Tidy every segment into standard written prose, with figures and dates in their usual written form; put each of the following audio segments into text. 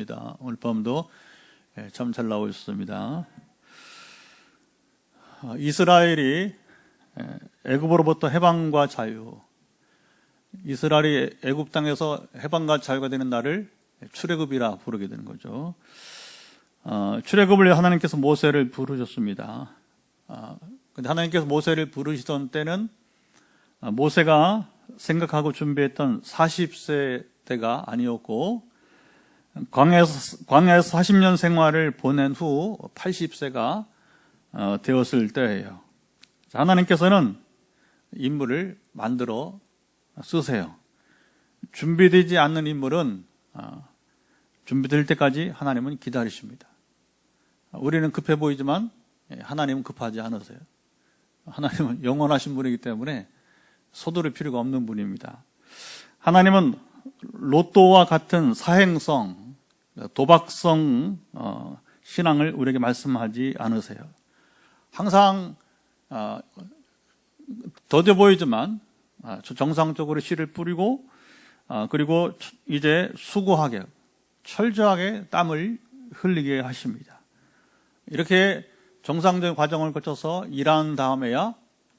감사합니다. 오늘 밤도 참 잘 나오셨습니다. 이스라엘이 애굽으로부터 해방과 자유, 이스라엘이 애굽 땅에서 해방과 자유가 되는 날을 출애굽이라 부르게 되는 거죠. 출애굽을 하나님께서 모세를 부르셨습니다. 근데 하나님께서 모세를 부르시던 때는 모세가 생각하고 준비했던 40세 때가 아니었고, 광야에서 40년 생활을 보낸 후 80세가 되었을 때예요. 하나님께서는 인물을 만들어 쓰세요. 준비되지 않는 인물은 준비될 때까지 하나님은 기다리십니다. 우리는 급해 보이지만 하나님은 급하지 않으세요. 하나님은 영원하신 분이기 때문에 서두를 필요가 없는 분입니다. 하나님은 로또와 같은 사행성, 도박성 신앙을 우리에게 말씀하지 않으세요. 항상 더뎌 보이지만 정상적으로 씨를 뿌리고 그리고 이제 수고하게, 철저하게 땀을 흘리게 하십니다. 이렇게 정상적인 과정을 거쳐서 일한 다음에야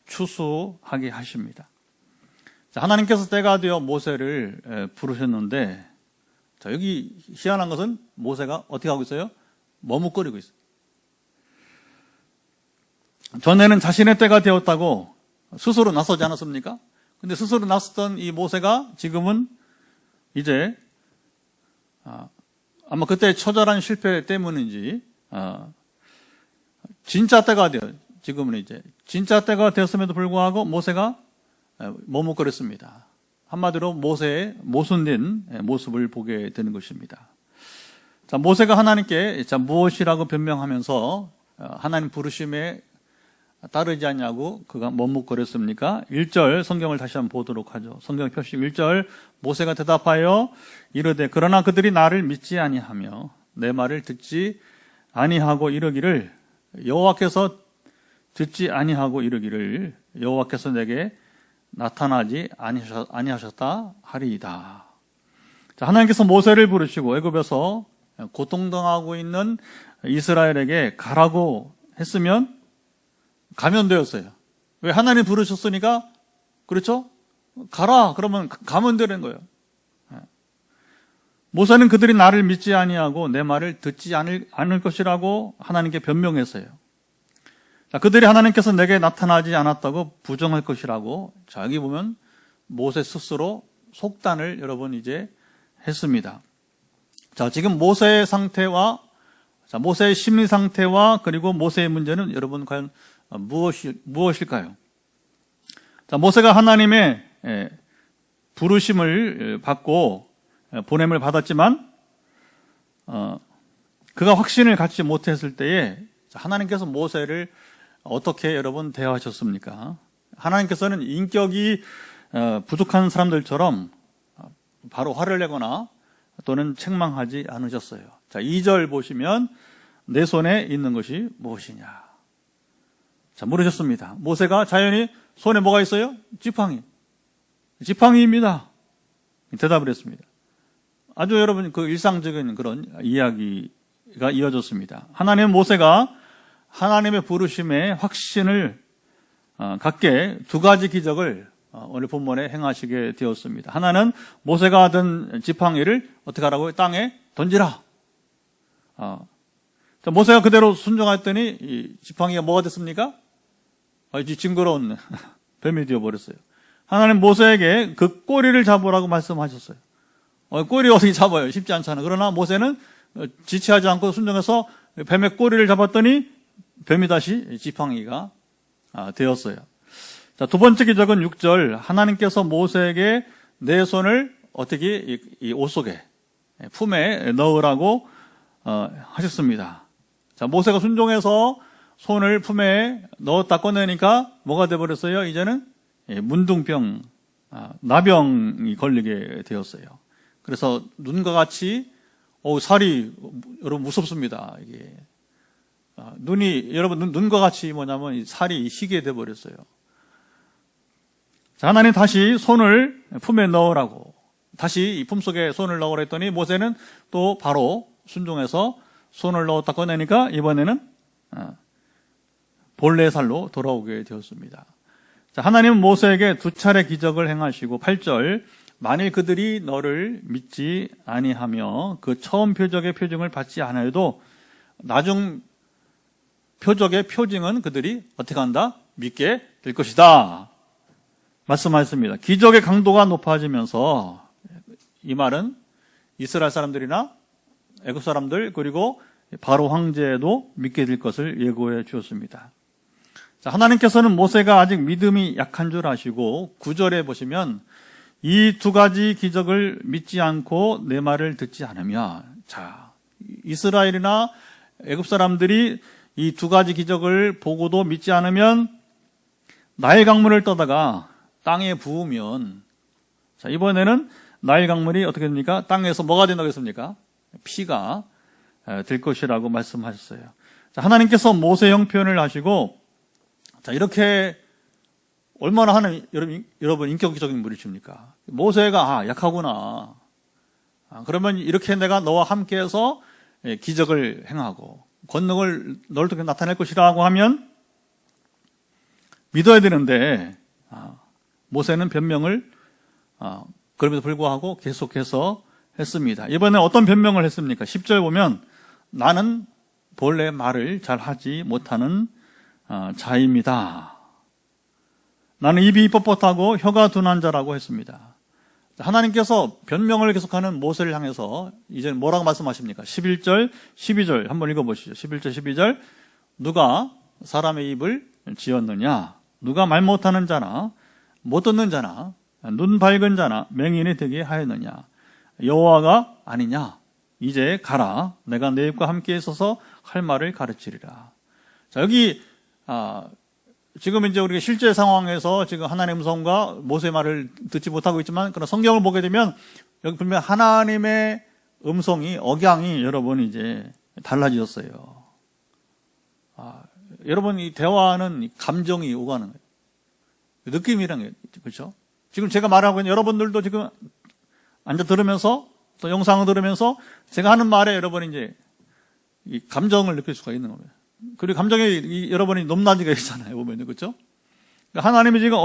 추수하게 하십니다. 하나님께서 때가 되어 모세를 부르셨는데, 여기 희한한 것은 모세가 어떻게 하고 있어요? 머뭇거리고 있어요. 전에는 자신의 때가 되었다고 스스로 나서지 않았습니까? 근데 스스로 나섰던 이 모세가 지금은 이제 아마 그때 처절한 실패 때문인지 진짜 때가 되어, 지금은 이제 진짜 때가 되었음에도 불구하고 모세가 머뭇거렸습니다. 한마디로 모세의 모순된 모습을 보게 되는 것입니다. 자, 모세가 하나님께 무엇이라고 변명하면서 하나님 부르심에 따르지 않냐고 그가 머뭇거렸습니까? 1절 성경을 다시 한번 보도록 하죠. 성경 표시 1절, 모세가 대답하여 이르되 그러나 그들이 나를 믿지 아니하며 내 말을 듣지 아니하고 이르기를, 여호와께서 듣지 아니하고 이르기를 여호와께서 내게 나타나지 아니하셨다 하리이다. 자, 하나님께서 모세를 부르시고 애굽에서 고통당하고 있는 이스라엘에게 가라고 했으면 가면 되었어요. 왜? 하나님 부르셨으니까, 그렇죠? 가라 그러면 가면 되는 거예요. 모세는 그들이 나를 믿지 아니하고 내 말을 듣지 않을 것이라고 하나님께 변명했어요. 자, 그들이 하나님께서 내게 나타나지 않았다고 부정할 것이라고, 자, 여기 보면 모세 스스로 속단을 여러분 이제 했습니다. 자, 지금 모세의 상태와, 자, 모세의 심리 상태와 그리고 모세의 문제는 여러분 과연 무엇일까요? 자, 모세가 하나님의 부르심을 받고 보냄을 받았지만 그가 확신을 갖지 못했을 때에 하나님께서 모세를 어떻게 여러분 대하셨습니까? 하나님께서는 인격이 부족한 사람들처럼 바로 화를 내거나 또는 책망하지 않으셨어요. 자, 2절 보시면 내 손에 있는 것이 무엇이냐? 자, 물으셨습니다. 모세가 자연히 손에 뭐가 있어요? 지팡이입니다. 대답을 했습니다. 아주 여러분 그 일상적인 그런 이야기가 이어졌습니다. 하나님은 모세가 하나님의 부르심에 확신을 갖게 두 가지 기적을 오늘 본문에 행하시게 되었습니다. 하나는 모세가 하던 지팡이를 어떻게 하라고요? 땅에 던지라. 모세가 그대로 순종했더니 이 지팡이가 뭐가 됐습니까? 징그러운 뱀이 되어버렸어요. 하나님 모세에게 그 꼬리를 잡으라고 말씀하셨어요. 꼬리 어떻게 잡아요? 쉽지 않잖아요. 그러나 모세는 지체하지 않고 순종해서 뱀의 꼬리를 잡았더니 뱀이 다시 지팡이가 되었어요. 자, 두 번째 기적은 6절, 하나님께서 모세에게 내 손을 어떻게 이 옷 속에 품에 넣으라고 하셨습니다. 자, 모세가 순종해서 손을 품에 넣었다 꺼내니까 뭐가 되어버렸어요? 이제는 문둥병, 나병이 걸리게 되었어요. 그래서 눈과 같이 살이 여러분 무섭습니다. 이게 눈이 여러분 눈과 같이 뭐냐면 살이 희게 돼 버렸어요. 자, 하나님 다시 손을 품에 넣으라고, 다시 이 품속에 손을 넣으라 했더니 모세는 또 바로 순종해서 손을 넣었다 꺼내니까 이번에는 본래 살로 돌아오게 되었습니다. 자, 하나님은 모세에게 2차례 기적을 행하시고 8절 만일 그들이 너를 믿지 아니하며 그 처음 표적의 표징을 받지 않아도 나중 표적의 표징은 그들이 어떻게 한다? 믿게 될 것이다 말씀하셨습니다. 기적의 강도가 높아지면서 이 말은 이스라엘 사람들이나 애굽 사람들 그리고 바로 황제도 믿게 될 것을 예고해 주었습니다. 자, 하나님께서는 모세가 아직 믿음이 약한 줄 아시고 9절에 보시면 이 2가지 기적을 믿지 않고 내 말을 듣지 않으며, 자, 이스라엘이나 애굽 사람들이 이 2가지 기적을 보고도 믿지 않으면 나일 강물을 떠다가 땅에 부으면, 자, 이번에는 나일 강물이 어떻게 됩니까? 땅에서 뭐가 된다고 했습니까? 피가 될 것이라고 말씀하셨어요. 자, 하나님께서 모세 형편을 하시고, 자, 이렇게 얼마나 여러분 인격적인 분이십니까? 모세가 약하구나. 그러면 이렇게 내가 너와 함께해서 기적을 행하고 권능을 너를 통해 나타낼 것이라고 하면 믿어야 되는데 모세는 변명을 그럼에도 불구하고 계속해서 했습니다. 이번에 어떤 변명을 했습니까? 10절 보면 나는 본래 말을 잘 하지 못하는 자입니다. 나는 입이 뻣뻣하고 혀가 둔한 자라고 했습니다. 하나님께서 변명을 계속하는 모세를 향해서 이제 뭐라고 말씀하십니까? 11절, 12절 한번 읽어보시죠. 11절, 12절 누가 사람의 입을 지었느냐? 누가 말 못하는 자나 못 듣는 자나 눈 밝은 자나 맹인이 되게 하였느냐? 여호와가 아니냐? 이제 가라. 내가 내 입과 함께 있어서 할 말을 가르치리라. 자, 여기 지금 이제 우리가 실제 상황에서 지금 하나님의 음성과 모세의 말을 듣지 못하고 있지만, 그러나 성경을 보게 되면 여기 분명 하나님의 음성이, 억양이 여러분 이제 달라지셨어요. 여러분 이 대화는 감정이 오가는 거예요. 느낌이란 게 그렇죠? 지금 제가 말하고 있는 여러분들도 지금 앉아 들으면서 또 영상을 들으면서 제가 하는 말에 여러분이 이제 이 감정을 느낄 수가 있는 겁니다. 그리고 감정이 여러분이 높낮이가 있잖아요, 보면요, 그렇죠? 그러니까 하나님이 지금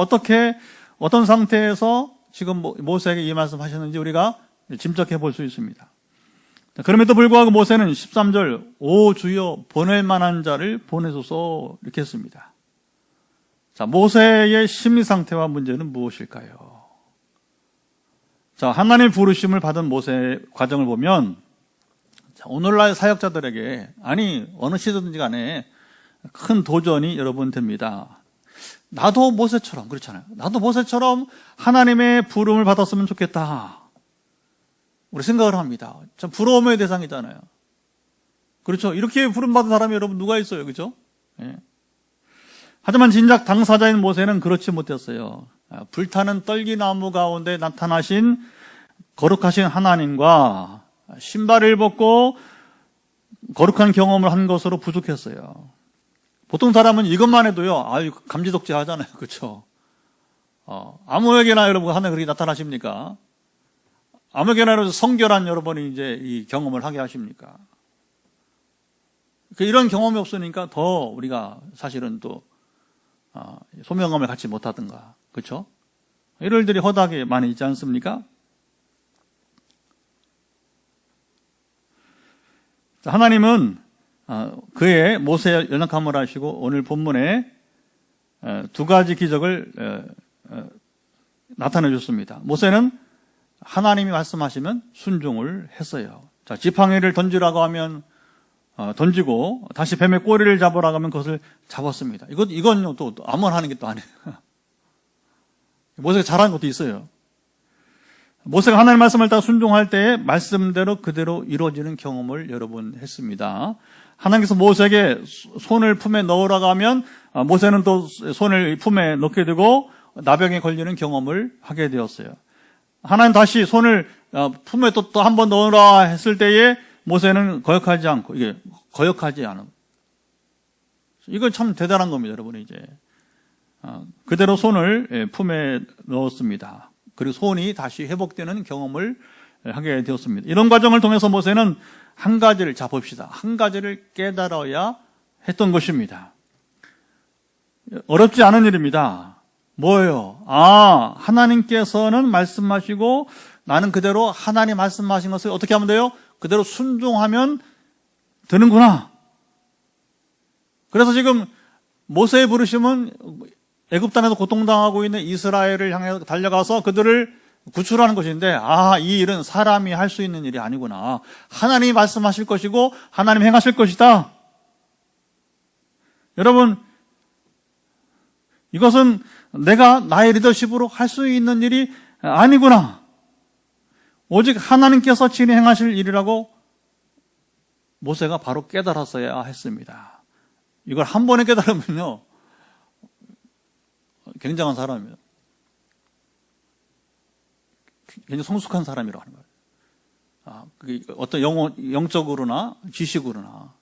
어떤 상태에서 지금 모세에게 이 말씀하셨는지 우리가 짐작해 볼 수 있습니다. 그럼에도 불구하고 모세는 13절 오 주여 보낼 만한 자를 보내소서 이렇게 했습니다. 자, 모세의 심리 상태와 문제는 무엇일까요? 자, 하나님 부르심을 받은 모세의 과정을 보면 오늘날 사역자들에게 어느 시대든지 간에 큰 도전이 여러분 됩니다. 나도 모세처럼 그렇잖아요. 나도 모세처럼 하나님의 부름을 받았으면 좋겠다. 우리 생각을 합니다. 참 부러움의 대상이잖아요. 그렇죠? 이렇게 부름받은 사람이 여러분 누가 있어요? 그렇죠? 예. 하지만 진작 당사자인 모세는 그렇지 못했어요. 불타는 떨기나무 가운데 나타나신 거룩하신 하나님과 신발을 벗고 거룩한 경험을 한 것으로 부족했어요. 보통 사람은 이것만 해도요, 감지덕지 하잖아요. 그렇죠? 아무에게나 여러분 하나님 그렇게 나타나십니까? 아무에게나 성결한 여러분이 이제 이 경험을 하게 하십니까? 이런 경험이 없으니까 더 우리가 사실은 또 소명감을 갖지 못하든가, 그렇죠? 이런 일들이 허다하게 많이 있지 않습니까? 하나님은 그의 모세의 연약함을 아시고 오늘 본문에 2가지 기적을 나타내 줬습니다. 모세는 하나님이 말씀하시면 순종을 했어요. 자, 지팡이를 던지라고 하면 던지고 다시 뱀의 꼬리를 잡으라고 하면 그것을 잡았습니다. 이건 또 아무나 하는 게 또 아니에요. 모세가 잘하는 것도 있어요. 모세가 하나님 말씀을 따라 순종할 때에 말씀대로 그대로 이루어지는 경험을 여러분 했습니다. 하나님께서 모세에게 손을 품에 넣으라고 하면 모세는 또 손을 품에 넣게 되고 나병에 걸리는 경험을 하게 되었어요. 하나님 다시 손을 품에 또 한 번 넣으라 했을 때에 모세는 거역하지 않고, 이게 거역하지 않은. 이건 참 대단한 겁니다, 여러분. 이제 그대로 손을 품에 넣었습니다. 그리고 손이 다시 회복되는 경험을 하게 되었습니다. 이런 과정을 통해서 모세는 한 가지를 봅시다. 한 가지를 깨달아야 했던 것입니다. 어렵지 않은 일입니다. 뭐예요? 하나님께서는 말씀하시고 나는 그대로 하나님 말씀하신 것을 어떻게 하면 돼요? 그대로 순종하면 되는구나. 그래서 지금 모세의 부르심은 애굽 땅에서 고통당하고 있는 이스라엘을 향해 달려가서 그들을 구출하는 것인데, 이 일은 사람이 할 수 있는 일이 아니구나. 하나님이 말씀하실 것이고 하나님이 행하실 것이다. 여러분, 이것은 내가 나의 리더십으로 할 수 있는 일이 아니구나. 오직 하나님께서 친히 행하실 일이라고 모세가 바로 깨달았어야 했습니다. 이걸 한 번에 깨달으면요, 굉장한 사람이에요. 굉장히 성숙한 사람이라고 하는 거예요. 그게 어떤 영적으로나 지식으로나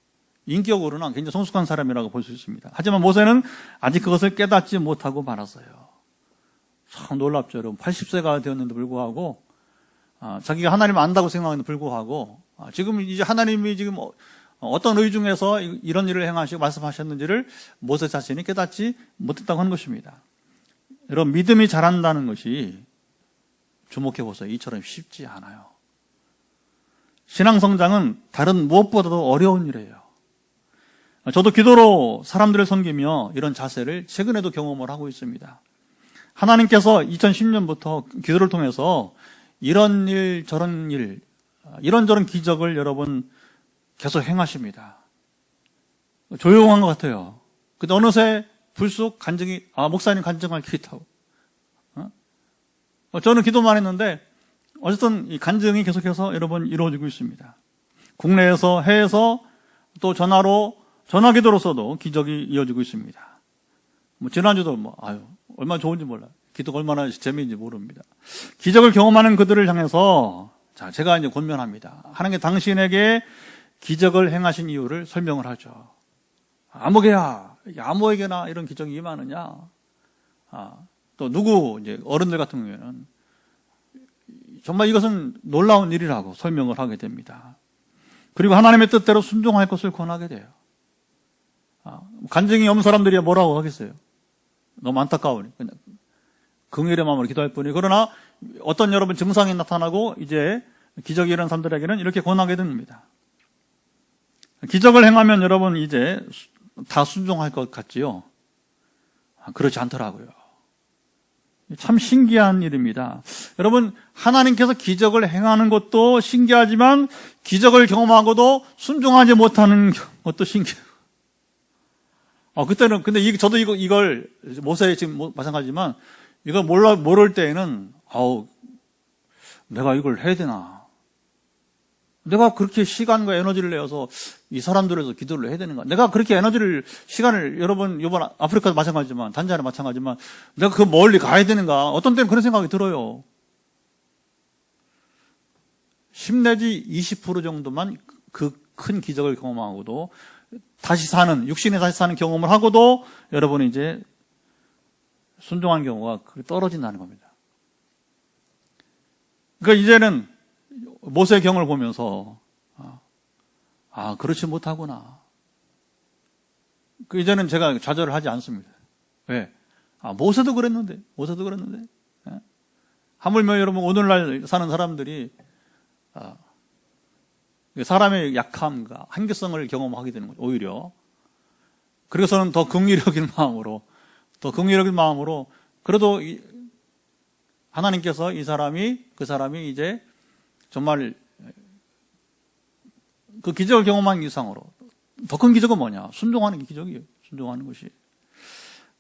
인격으로나 굉장히 성숙한 사람이라고 볼 수 있습니다. 하지만 모세는 아직 그것을 깨닫지 못하고 말았어요. 참 놀랍죠, 여러분. 80세가 되었는데 불구하고, 자기가 하나님을 안다고 생각하는데 불구하고, 지금 이제 하나님이 지금 어떤 의 중에서 이런 일을 행하시고 말씀하셨는지를 모세 자신이 깨닫지 못했다고 하는 것입니다. 여러분, 믿음이 자란다는 것이 주목해 보세요. 이처럼 쉽지 않아요. 신앙 성장은 다른 무엇보다도 어려운 일이에요. 저도 기도로 사람들을 섬기며 이런 자세를 최근에도 경험을 하고 있습니다. 하나님께서 2010년부터 기도를 통해서 이런 일, 저런 일, 이런저런 기적을 여러분 계속 행하십니다. 조용한 것 같아요. 근데 어느새 불쑥 간증이, 목사님 간증할 게 있다고. 저는 기도만 했는데 어쨌든 이 간증이 계속해서 여러분 이루어지고 있습니다. 국내에서, 해외에서, 또 전화 기도로서도 기적이 이어지고 있습니다. 지난주도 얼마나 좋은지 몰라요. 기도가 얼마나 재미있는지 모릅니다. 기적을 경험하는 그들을 향해서 제가 이제 권면합니다. 하나님께 당신에게 기적을 행하신 이유를 설명을 하죠. 아무에게나 이런 기적이 임하느냐? 또 누구 이제 어른들 같은 경우에는 정말 이것은 놀라운 일이라고 설명을 하게 됩니다. 그리고 하나님의 뜻대로 순종할 것을 권하게 돼요. 간증이 없는 사람들이 뭐라고 하겠어요? 너무 안타까우니 그냥 긍휼의 마음으로 기도할 뿐이. 그러나 어떤 여러분 증상이 나타나고 이제 기적이 일어난 사람들에게는 이렇게 권하게 됩니다. 기적을 행하면 여러분 이제 다 순종할 것 같지요? 그렇지 않더라고요. 참 신기한 일입니다. 여러분, 하나님께서 기적을 행하는 것도 신기하지만 기적을 경험하고도 순종하지 못하는 것도 신기해요. 그때는 근데 저도 이걸 모세 지금 마찬가지지만 이걸 모를 때에는 내가 이걸 해야 되나? 내가 그렇게 시간과 에너지를 내어서 이 사람들에서 기도를 해야 되는가? 내가 그렇게 시간을 여러분 이번 아프리카도 마찬가지지만 단자는 마찬가지지만 내가 그 멀리 가야 되는가? 어떤 때는 그런 생각이 들어요. 10 내지 20% 정도만 그 큰 기적을 경험하고도 육신에 다시 사는 경험을 하고도 여러분이 이제 순종한 경우가 떨어진다는 겁니다. 그러니까 이제는 모세의 경험을 보면서 그렇지 못하구나. 이제는 제가 좌절을 하지 않습니다. 왜? 모세도 그랬는데. 하물며 여러분 오늘날 사는 사람들이 사람의 약함과 한계성을 경험하게 되는 거죠. 오히려. 그래서는 더 긍휼적인 마음으로 그래도 하나님께서 그 사람이 이제 정말 그 기적을 경험한 이상으로 더 큰 기적은 뭐냐? 순종하는 게 기적이에요. 순종하는 것이.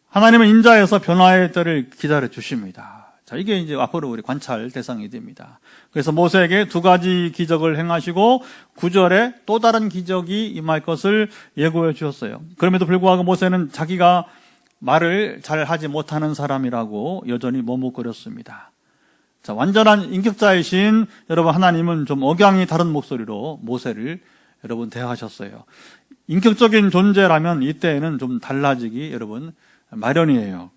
하나님은 인자에서 변화의 때를 기다려 주십니다. 이게 이제 앞으로 우리 관찰 대상이 됩니다. 그래서 모세에게 2가지 기적을 행하시고 9절에 또 다른 기적이 임할 것을 예고해 주셨어요. 그럼에도 불구하고 모세는 자기가 말을 잘 하지 못하는 사람이라고 여전히 머뭇거렸습니다. 완전한 인격자이신 여러분 하나님은 좀 억양이 다른 목소리로 모세를 여러분 대하셨어요. 인격적인 존재라면 이때에는 좀 달라지기 여러분 마련이에요.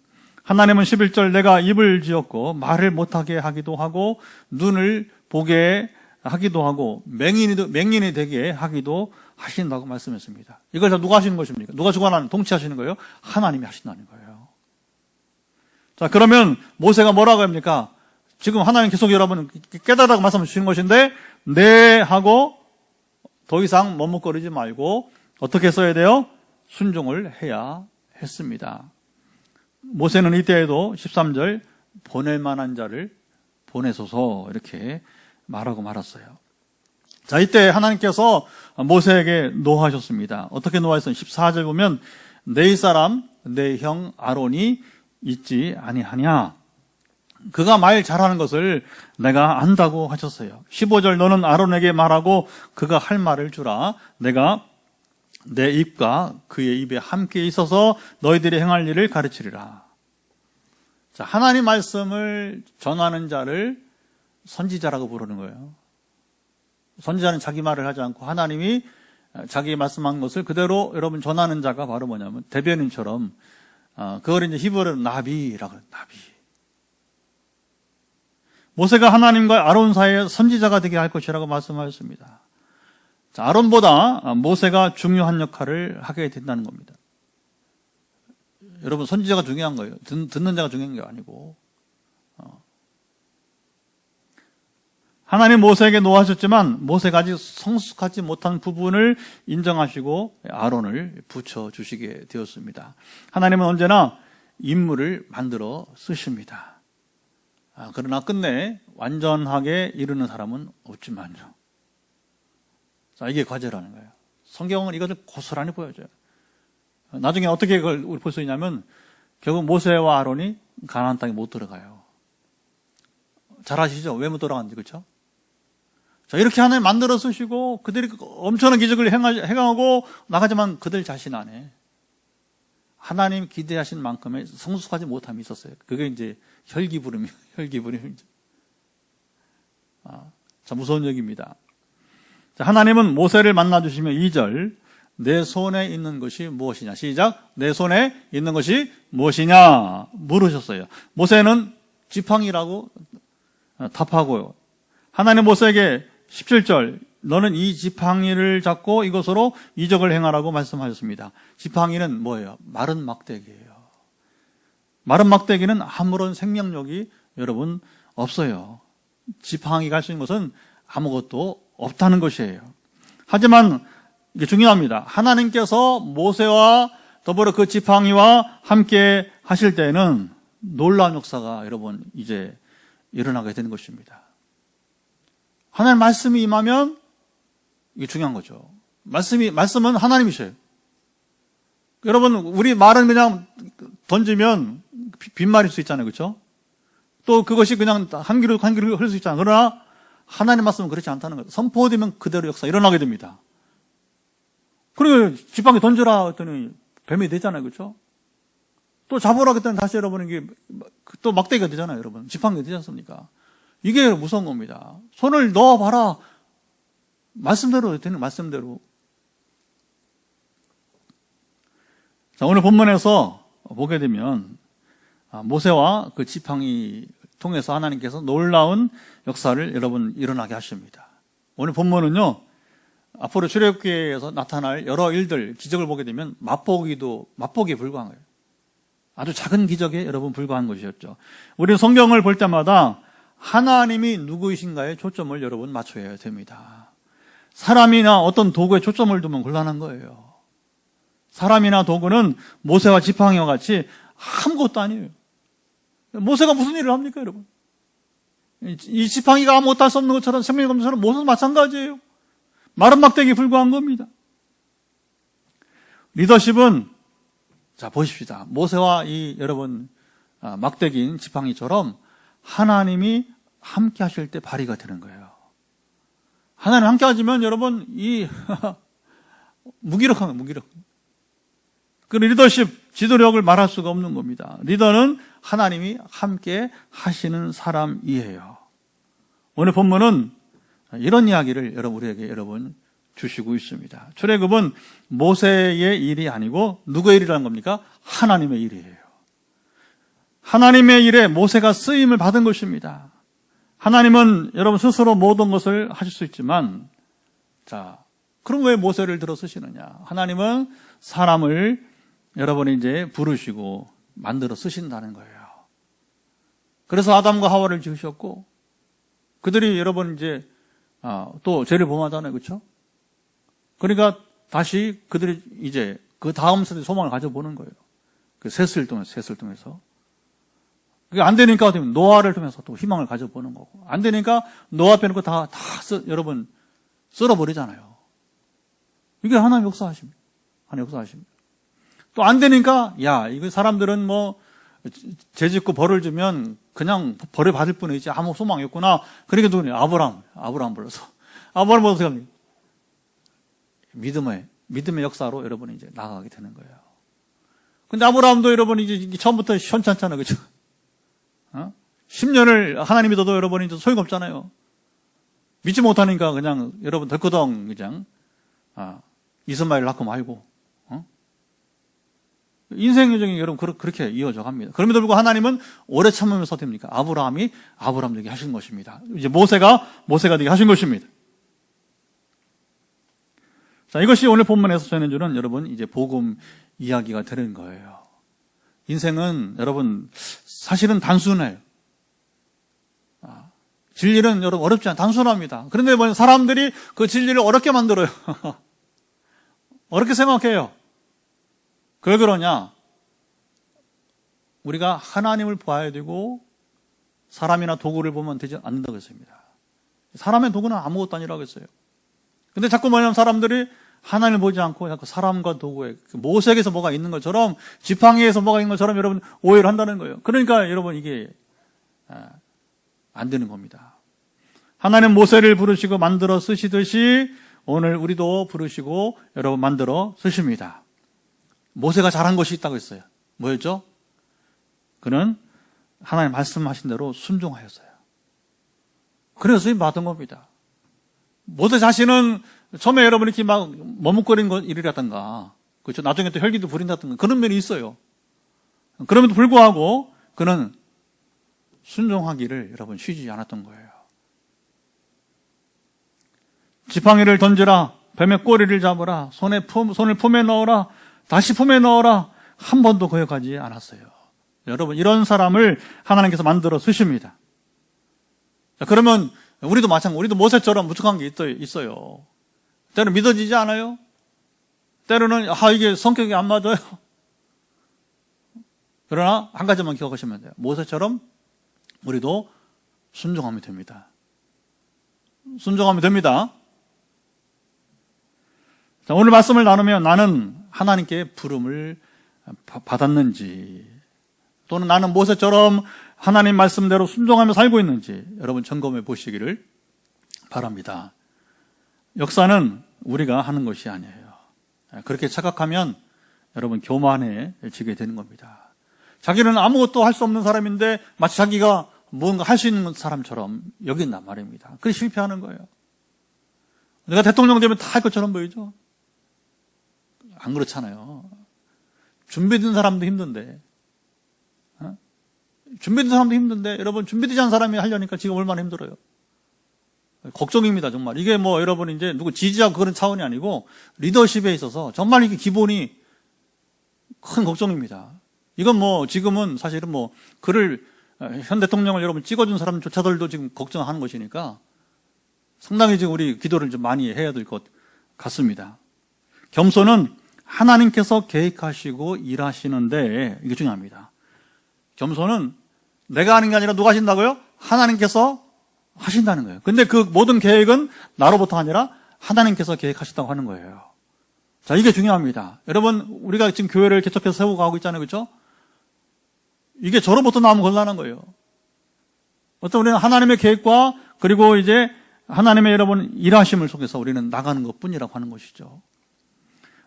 하나님은 11절 내가 입을 지었고 말을 못하게 하기도 하고 눈을 보게 하기도 하고 맹인이 되게 하기도 하신다고 말씀했습니다. 이걸 다 누가 하시는 것입니까? 누가 주관하는, 통치하시는 거예요? 하나님이 하신다는 거예요. 자, 그러면 모세가 뭐라고 합니까? 지금 하나님 계속 여러분 깨달으라고 말씀 주시는 것인데, 네 하고 더 이상 머뭇거리지 말고 어떻게 써야 돼요? 순종을 해야 했습니다. 모세는 이때에도 13절 보낼 만한 자를 보내소서 이렇게 말하고 말았어요. 자, 이때 하나님께서 모세에게 노하셨습니다. 어떻게 노하셨어요? 14절 보면 내 사람 내 형 아론이 있지 아니하냐? 그가 말 잘하는 것을 내가 안다고 하셨어요. 15절 너는 아론에게 말하고 그가 할 말을 주라. 내가 내 입과 그의 입에 함께 있어서 너희들이 행할 일을 가르치리라. 자, 하나님 말씀을 전하는 자를 선지자라고 부르는 거예요. 선지자는 자기 말을 하지 않고 하나님이 자기 말씀한 것을 그대로 여러분 전하는 자가 바로 뭐냐면 대변인처럼, 그걸 이제 히브리어로 나비라고 해요. 나비. 모세가 하나님과 아론 사이에 선지자가 되게 할 것이라고 말씀하셨습니다. 자, 아론보다 모세가 중요한 역할을 하게 된다는 겁니다. 여러분, 선지자가 중요한 거예요. 듣는 자가 중요한 게 아니고. 하나님 모세에게 노하셨지만 모세가 아직 성숙하지 못한 부분을 인정하시고 아론을 붙여주시게 되었습니다. 하나님은 언제나 인물을 만들어 쓰십니다. 그러나 끝내 완전하게 이루는 사람은 없지만요. 자, 이게 과제라는 거예요. 성경은 이것을 고스란히 보여줘요. 나중에 어떻게 그걸 우리 볼 수 있냐면 결국 모세와 아론이 가나안 땅에 못 들어가요. 잘 아시죠? 왜 못 들어갔는지, 그렇죠? 자, 이렇게 하나님 만들어 쓰시고 그들이 엄청난 기적을 행하고 나가지만 그들 자신 안에 하나님 기대하신 만큼의 성숙하지 못함이 있었어요. 그게 이제 혈기부름이에요. 혈기부름. 참 무서운 얘기입니다. 자, 하나님은 모세를 만나주시며 2절 내 손에 있는 것이 무엇이냐. 시작. 내 손에 있는 것이 무엇이냐 물으셨어요. 모세는 지팡이라고 답하고요. 하나님 모세에게 17절 너는 이 지팡이를 잡고 이것으로 이적을 행하라고 말씀하셨습니다. 지팡이는 뭐예요? 마른 막대기예요. 마른 막대기는 아무런 생명력이 여러분 없어요. 지팡이가 할 수 있는 것은 아무것도 없다는 것이에요. 하지만 이게 중요합니다. 하나님께서 모세와 더불어 그 지팡이와 함께 하실 때는 놀라운 역사가 여러분 이제 일어나게 되는 것입니다. 하나님 말씀이 임하면 이게 중요한 거죠. 말씀은 하나님이셔요. 여러분, 우리 말은 그냥 던지면 빈말일 수 있잖아요. 그렇죠? 또 그것이 그냥 한 귀로 흘릴 수 있잖아요. 그러나 하나님 말씀은 그렇지 않다는 거예요. 선포되면 그대로 역사 일어나게 됩니다. 그리고 지팡이 던져라 했더니 뱀이 되잖아요. 그렇죠? 또 잡으라 했더니 다시 여러분 이게 또 막대기가 되잖아요. 여러분. 지팡이가 되지 않습니까? 이게 무서운 겁니다. 손을 넣어봐라. 말씀대로 되는 말씀대로. 자, 오늘 본문에서 보게 되면 모세와 그 지팡이 통해서 하나님께서 놀라운 역사를 여러분 일어나게 하십니다. 오늘 본문은요, 앞으로 출애굽기에서 나타날 여러 일들, 기적을 보게 되면 맛보기에 불과한 거예요. 아주 작은 기적에 여러분 불과한 것이었죠. 우리는 성경을 볼 때마다 하나님이 누구이신가에 초점을 여러분 맞춰야 됩니다. 사람이나 어떤 도구에 초점을 두면 곤란한 거예요. 사람이나 도구는 모세와 지팡이와 같이 아무것도 아니에요. 모세가 무슨 일을 합니까, 여러분? 이 지팡이가 아무것도 할 수 없는 것처럼 생명이 없는 것처럼 모세도 마찬가지예요. 마른 막대기에 불과한 겁니다. 리더십은 자 보십시다. 모세와 이 여러분 막대기인 지팡이처럼 하나님이 함께 하실 때 발휘가 되는 거예요. 하나님 함께 하시면 여러분 이 무기력한 거예요. 무기력. 그 리더십, 지도력을 말할 수가 없는 겁니다. 리더는 하나님이 함께 하시는 사람이에요. 오늘 본문은 이런 이야기를 우리에게 여러분 주시고 있습니다. 출애굽은 모세의 일이 아니고 누구의 일이라는 겁니까? 하나님의 일이에요. 하나님의 일에 모세가 쓰임을 받은 것입니다. 하나님은 여러분 스스로 모든 것을 하실 수 있지만, 자, 그럼 왜 모세를 들어 쓰시느냐? 하나님은 사람을 여러분이 이제 부르시고 만들어 쓰신다는 거예요. 그래서 아담과 하와를 지으셨고, 그들이 여러분 이제 또 죄를 범하잖아요, 그렇죠? 그러니까 다시 그들이 이제 그 다음 세대 소망을 가져보는 거예요. 그 셋을 통해서. 그게 안 되니까 어떻게 보면 노아를 통해서 또 희망을 가져보는 거고, 안 되니까 노아 빼놓고 여러분 쓸어버리잖아요. 이게 하나님 역사하십니다. 하나님 역사하십니다. 또 안 되니까 이거 사람들은 뭐 죄짓고 벌을 주면 그냥 벌을 받을 뿐이지 아무 소망이 없구나. 그러니까 누구니? 아브라함 불러서. 아브라함 불러서 합니다. 믿음의 역사로 여러분이 이제 나아가게 되는 거예요. 근데 아브라함도 여러분이 이제 처음부터 현찮잖아요. 그죠? 10년을 하나님 믿어도 여러분이 이제 소용없잖아요. 믿지 못하니까 그냥 여러분 덜커덩 그냥, 이스마엘 낳고 말고, 인생 여정이 여러분 그렇게 이어져 갑니다. 그럼에도 불구하고 하나님은 오래 참으면서 됩니까? 아브라함이 아브라함 되게 하신 것입니다. 이제 모세가 되게 하신 것입니다. 자, 이것이 오늘 본문에서 전해주는 여러분 이제 복음 이야기가 되는 거예요. 인생은 여러분 사실은 단순해요. 진리는 여러분 어렵지 않아요. 단순합니다. 그런데 사람들이 그 진리를 어렵게 만들어요. 어렵게 생각해요. 왜 그러냐? 우리가 하나님을 봐야 되고 사람이나 도구를 보면 되지 않는다고 했습니다. 사람의 도구는 아무것도 아니라고 했어요. 근데 자꾸 사람들이 하나님을 보지 않고 자꾸 사람과 도구에, 모색에서 뭐가 있는 것처럼, 지팡이에서 뭐가 있는 것처럼 여러분 오해를 한다는 거예요. 그러니까 여러분 이게 안 되는 겁니다. 하나님 모세를 부르시고 만들어 쓰시듯이 오늘 우리도 부르시고 여러분 만들어 쓰십니다. 모세가 잘한 것이 있다고 했어요. 뭐였죠? 그는 하나님 말씀하신 대로 순종하였어요. 그래서 받은 겁니다. 모세 자신은 처음에 여러분 이렇게 막 머뭇거리는 일이라든가, 그렇죠? 나중에 또 혈기도 부린다든가 그런 면이 있어요. 그럼에도 불구하고 그는 순종하기를 여러분 쉬지 않았던 거예요. 지팡이를 던지라, 뱀의 꼬리를 잡으라, 손을 품에 넣어라, 다시 품에 넣어라, 한 번도 거역하지 않았어요. 여러분 이런 사람을 하나님께서 만들어 쓰십니다. 자, 그러면 우리도 마찬가지, 우리도 모세처럼 무척한 게 있어요. 때로는 믿어지지 않아요? 때로는 이게 성격이 안 맞아요. 그러나 한 가지만 기억하시면 돼요. 모세처럼 우리도 순종하면 됩니다. 순종하면 됩니다. 자, 오늘 말씀을 나누면 나는 하나님께 부름을 받았는지, 또는 나는 모세처럼 하나님 말씀대로 순종하며 살고 있는지 여러분 점검해 보시기를 바랍니다. 역사는 우리가 하는 것이 아니에요. 그렇게 착각하면 여러분 교만해지게 되는 겁니다. 자기는 아무것도 할 수 없는 사람인데 마치 자기가 뭔가 할 수 있는 사람처럼 여긴단 말입니다. 그게 실패하는 거예요. 내가 대통령 되면 다 할 것처럼 보이죠? 안 그렇잖아요. 준비된 사람도 힘든데, 여러분 준비되지 않은 사람이 하려니까 지금 얼마나 힘들어요. 걱정입니다, 정말. 이게 여러분 이제 누구 지지하고 그런 차원이 아니고 리더십에 있어서 정말 이게 기본이 큰 걱정입니다. 이건 지금은 사실은 그를 현 대통령을 여러분 찍어준 사람조차들도 지금 걱정하는 것이니까 상당히 지금 우리 기도를 좀 많이 해야 될 것 같습니다. 겸손은 하나님께서 계획하시고 일하시는데 이게 중요합니다. 겸손은 내가 하는 게 아니라 누가 하신다고요? 하나님께서 하신다는 거예요. 근데 그 모든 계획은 나로부터 아니라 하나님께서 계획하셨다고 하는 거예요. 자, 이게 중요합니다. 여러분, 우리가 지금 교회를 개척해서 세우고 가고 있잖아요. 그렇죠? 이게 저로부터 나오면 곤란한 거예요. 우리는 하나님의 계획과 그리고 이제 하나님의 여러분 일하심을 속에서 우리는 나가는 것뿐이라고 하는 것이죠.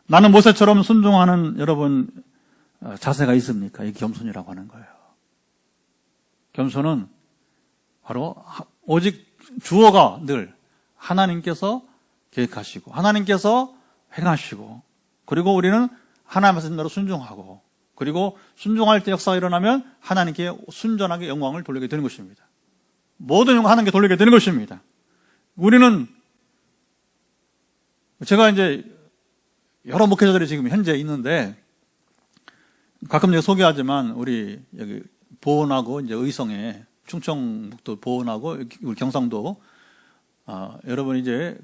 나는 모세처럼 순종하는 여러분 자세가 있습니까? 이게 겸손이라고 하는 거예요. 겸손은 바로 오직 주어가 늘 하나님께서 계획하시고 하나님께서 행하시고, 그리고 우리는 하나님의 말씀대로 순종하고, 그리고 순종할 때 역사가 일어나면 하나님께 순전하게 영광을 돌리게 되는 것입니다. 모든 영광 하나님께 돌리게 되는 것입니다. 우리는 제가 이제 여러 목회자들이 지금 현재 있는데 가끔 제가 소개하지만 우리 여기 보은하고 이제 의성에 충청북도 보은하고 우리 경상도 여러분 이제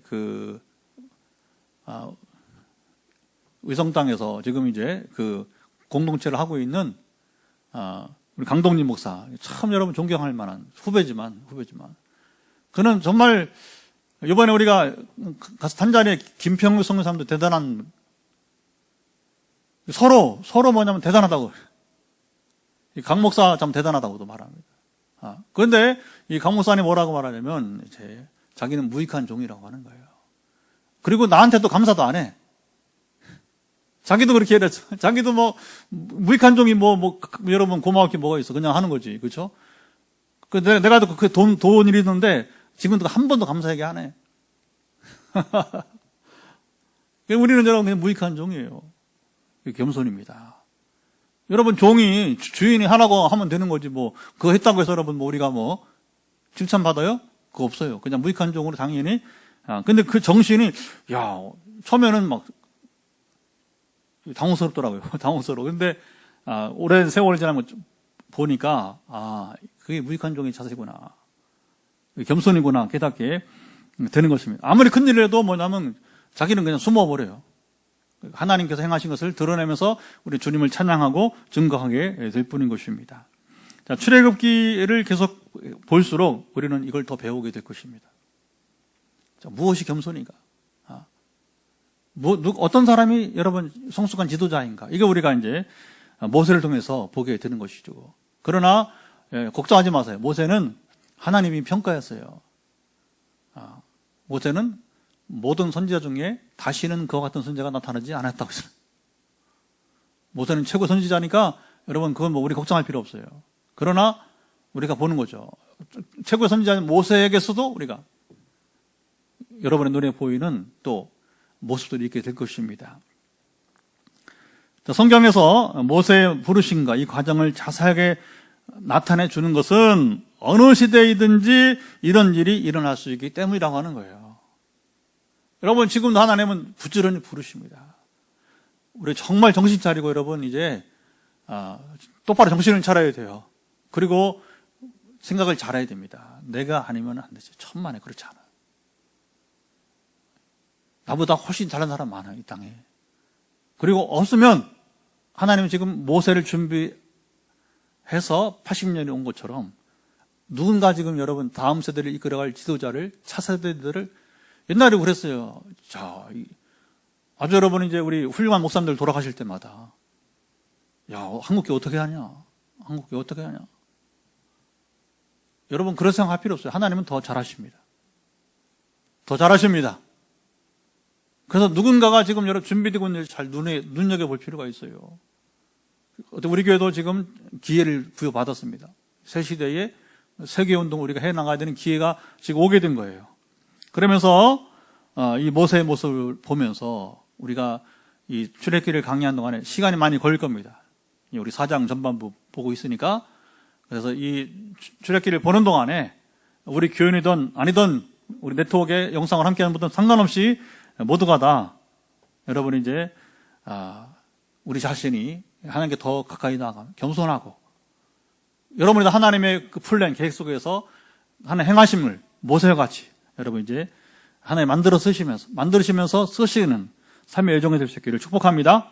의성 땅에서 지금 이제 공동체를 하고 있는 우리 강동진 목사 참 여러분 존경할 만한 후배지만 그는 정말 이번에 우리가 가서 탄자니아 김평규 선교사님도 대단한 서로 뭐냐면 대단하다고 이 강 목사 참 대단하다고도 말합니다. 그런데 이 강 목사님 뭐라고 말하냐면 이제 자기는 무익한 종이라고 하는 거예요. 그리고 나한테도 감사도 안 해. 자기도 그렇게 해랬어. 자기도 뭐 무익한 종이 여러분 고마울 게 뭐가 있어. 그냥 하는 거지. 그렇죠? 내가 그 돈 일이 있는데 지금도 한 번도 감사 얘기 안 해. 우리는 여러분 그냥 무익한 종이에요. 겸손입니다. 여러분 종이 주인이 하라고 하면 되는 거지 그거 했다고 해서 여러분 우리가 칭찬 받아요? 그거 없어요. 그냥 무익한 종으로 당연히. 근데 그 정신이 처음에는 막 당혹스럽더라고요. 당혹스러워. 근데 오랜 세월 지나면 보니까 그게 무익한 종의 자세구나. 겸손이구나 깨닫게 되는 것입니다. 아무리 큰일을 해도 뭐냐면 자기는 그냥 숨어버려요. 하나님께서 행하신 것을 드러내면서 우리 주님을 찬양하고 증거하게 될 뿐인 것입니다. 자, 출애굽기를 계속 볼수록 우리는 이걸 더 배우게 될 것입니다. 자, 무엇이 겸손인가? 어떤 사람이 여러분 성숙한 지도자인가? 이게 우리가 이제 모세를 통해서 보게 되는 것이죠. 그러나 걱정하지 마세요. 모세는 하나님이 평가했어요. 모세는 모든 선지자 중에 다시는 그와 같은 선지자가 나타나지 않았다고 했어요. 모세는 최고 선지자니까 여러분 그건 우리 걱정할 필요 없어요. 그러나 우리가 보는 거죠. 최고의 선지자인 모세에게서도 우리가 여러분의 눈에 보이는 또 모습들이 있게 될 것입니다. 성경에서 모세의 부르심과 이 과정을 자세하게 나타내 주는 것은 어느 시대이든지 이런 일이 일어날 수 있기 때문이라고 하는 거예요. 여러분 지금도 하나님은 부지런히 부르십니다. 우리 정말 정신 차리고 여러분 이제 똑바로 정신을 차려야 돼요. 그리고 생각을 잘해야 됩니다. 내가 아니면 안 되지. 천만에 그렇지 않아. 나보다 훨씬 잘난 사람 많아요, 이 땅에. 그리고 없으면 하나님은 지금 모세를 준비해서 80년이 온 것처럼 누군가 지금 여러분 다음 세대를 이끌어갈 지도자를 차세대들을 옛날에 그랬어요. 자, 아주 여러분 이제 우리 훌륭한 목사님들 돌아가실 때마다 한국교 어떻게 하냐? 한국교 어떻게 하냐? 여러분 그런 생각할 필요 없어요. 하나님은 더 잘하십니다. 더 잘하십니다. 그래서 누군가가 지금 여러분 준비되고 있는 일 잘 눈여겨볼 필요가 있어요. 우리 교회도 지금 기회를 부여받았습니다. 새 시대에 세계운동을 우리가 해나가야 되는 기회가 지금 오게 된 거예요. 그러면서 이 모세의 모습을 보면서 우리가 이 출애굽기를 강의하는 동안에 시간이 많이 걸릴 겁니다. 우리 사장 전반부 보고 있으니까. 그래서 이 출애굽기를 보는 동안에 우리 교인이든 아니든 우리 네트워크에 영상을 함께하는 분들은 상관없이 모두가 다 여러분이 이제 우리 자신이 하나님께 더 가까이 나아가 겸손하고 여러분이 다 하나님의 그 플랜 계획 속에서 하나님 행하심을 모세와 같이 여러분 이제 하나님 만들으시면서 쓰시는 삶의 여정이 될 수 있기를 축복합니다.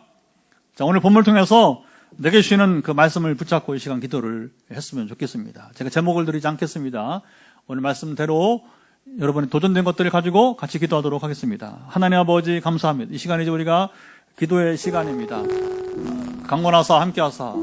자, 오늘 본문을 통해서 내게 주시는 그 말씀을 붙잡고 이 시간 기도를 했으면 좋겠습니다. 제가 제목을 드리지 않겠습니다. 오늘 말씀대로 여러분이 도전된 것들을 가지고 같이 기도하도록 하겠습니다. 하나님 아버지 감사합니다. 이 시간이 이제 우리가 기도의 시간입니다. 강건하사 함께하사